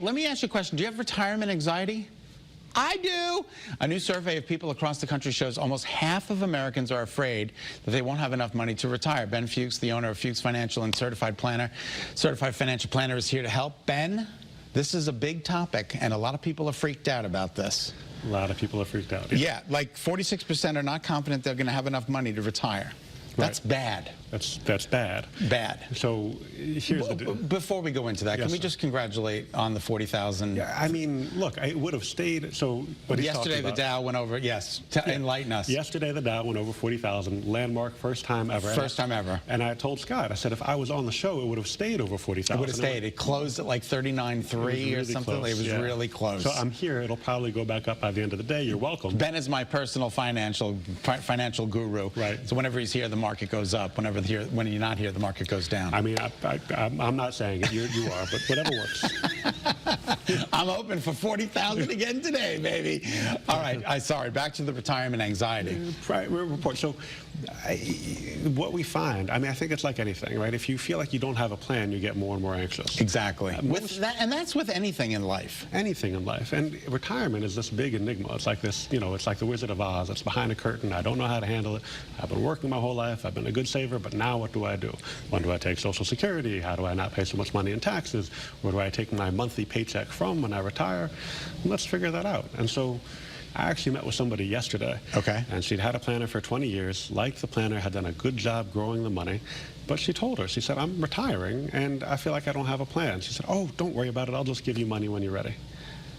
Let me ask you a question. Do you have retirement anxiety? I do. A new survey of people across the country shows almost half of Americans are afraid that they won't have enough money to retire. Ben Fuchs, the owner of Fuchs Financial and certified financial planner, is here to help. Ben, this is a big topic, and a lot of people are freaked out about this. A lot of people are freaked out. Yeah, like 46% are not confident they're going to have enough money to retire. That's bad. That's bad. Bad. So here's the... Before we go into that, yes, can we sir. just congratulate on the 40,000? Yeah, I mean, look, it would have stayed. So what he's yesterday talking about, the Dow went over. Yes, enlighten us. Yesterday the Dow went over 40,000, landmark, first time ever. First time ever. And I told Scott, I said, if I was on the show, it would have stayed over 40,000. It would have stayed. It closed at like 39.3 or something. Close. It was really close. So I'm here. It'll probably go back up by the end of the day. You're welcome. Ben is my personal financial guru. Right. So whenever he's here, the market goes up. When you're not here, the market goes down. I mean, I'm not saying it. You are, but whatever works. I'm hoping for 40,000 again today, baby. All right. Sorry. Back to the retirement anxiety. Report. So what we find, I mean, I think it's like anything, right? If you feel like you don't have a plan, you get more and more anxious. Exactly. And that's with anything in life. Anything in life. And retirement is this big enigma. It's like this, you know, it's like the Wizard of Oz. It's behind a curtain. I don't know how to handle it. I've been working my whole life. I've been a good saver, but now what do I do? When do I take Social Security? How do I not pay so much money in taxes? Where do I take my monthly paycheck from when I retire? Let's figure that out. And so I actually met with somebody yesterday. Okay. And she'd had a planner for 20 years, liked the planner, had done a good job growing the money. But she told her, she said, I'm retiring and I feel like I don't have a plan. She said, oh, don't worry about it. I'll just give you money when you're ready.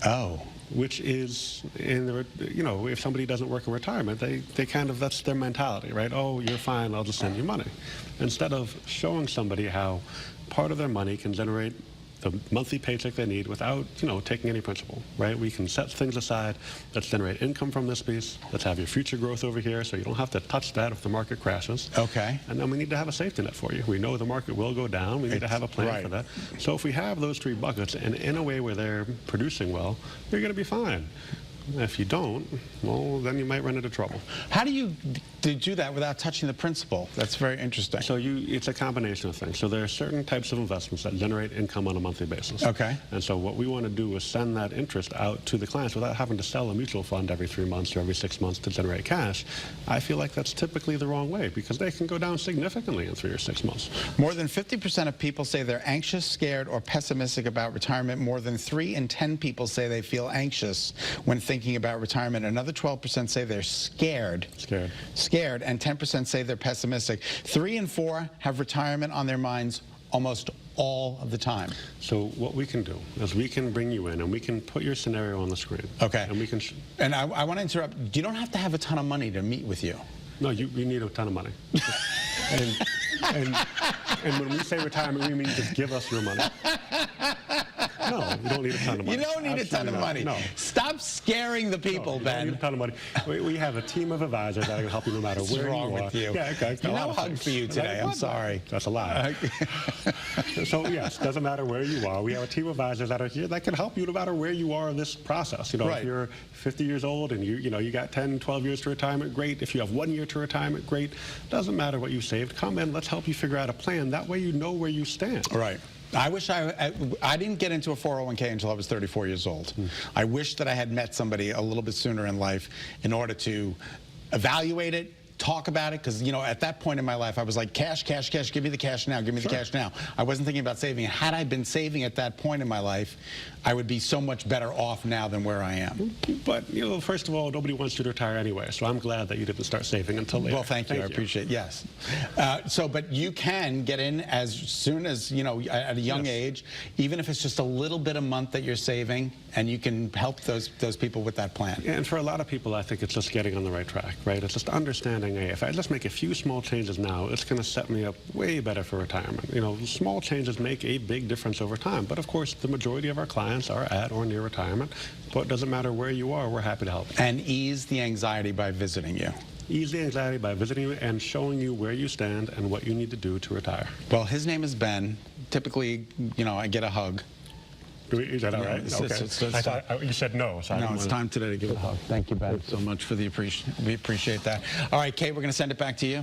Oh. Which is, you know, if somebody doesn't work in retirement, they kind of, that's their mentality, right? Oh, you're fine, I'll just send you money. Instead of showing somebody how part of their money can generate the monthly paycheck they need without, you know, taking any principal, right? We can set things aside. Let's generate income from this piece. Let's have your future growth over here so you don't have to touch that if the market crashes. Okay. And then we need to have a safety net for you. We know the market will go down. We need to have a plan for that. So if we have those three buckets and in a way where they're producing well, you're going to be fine. If you don't, well, then you might run into trouble. How do you do that without touching the principal? That's very interesting. So it's a combination of things. So there are certain types of investments that generate income on a monthly basis. Okay. And so what we want to do is send that interest out to the clients without having to sell a mutual fund every 3 months or every 6 months to generate cash. I feel like that's typically the wrong way because they can go down significantly in 3 or 6 months. More than 50% of people say they're anxious, scared, or pessimistic about retirement. More than 3 in 10 people say they feel anxious when thinking about retirement. Another 12% say they're scared. Scared, and 10% say they're pessimistic. 3 in 4 have retirement on their minds almost all of the time. So what we can do is we can bring you in and we can put your scenario on the screen. Okay. And we can. And I want to interrupt. You don't have to have a ton of money to meet with you. No, you need a ton of money. and when we say retirement, we mean just give us your money. No, you don't need a ton of money. You don't need a ton of money. No. Stop scaring the people, Ben. You don't need a ton of money. We have a team of advisors that can help you no matter where you are. What's wrong with you? Yeah, okay. No hug for you today. I'm sorry. That's a lie. So yes, doesn't matter where you are. We have a team of advisors that are here that can help you no matter where you are in this process. You know, if you're 50 years old and you got 10, 12 years to retirement, great. If you have 1 year to retirement, great. Doesn't matter what you saved. Come in. Let's help you figure out a plan. That way you know where you stand. Right. I wish I didn't get into a 401k until I was 34 years old. I wish that I had met somebody a little bit sooner in life in order to evaluate it, talk about it, because, you know, at that point in my life, I was like, cash, cash, cash, give me the cash now, give me the cash now. I wasn't thinking about saving. Had I been saving at that point in my life, I would be so much better off now than where I am. But, you know, first of all, nobody wants you to retire anyway, so I'm glad that you didn't start saving until later. Well, thank you. I appreciate it. Yes. But you can get in as soon as, you know, at a young age, even if it's just a little bit a month that you're saving, and you can help those people with that plan. And for a lot of people, I think it's just getting on the right track, right? It's just understanding, hey, if I just make a few small changes now, it's going to set me up way better for retirement. You know, small changes make a big difference over time. But of course, the majority of our clients are at or near retirement. But it doesn't matter where you are, we're happy to help. And ease the anxiety by visiting you. Ease the anxiety by visiting you and showing you where you stand and what you need to do to retire. Well, his name is Ben. Typically, you know, I get a hug. Is that all right? Okay. I thought you said no. So no, it's time today to give it a hug. Thank you, Ben, so much for the appreciation. We appreciate that. All right, Kate, we're going to send it back to you.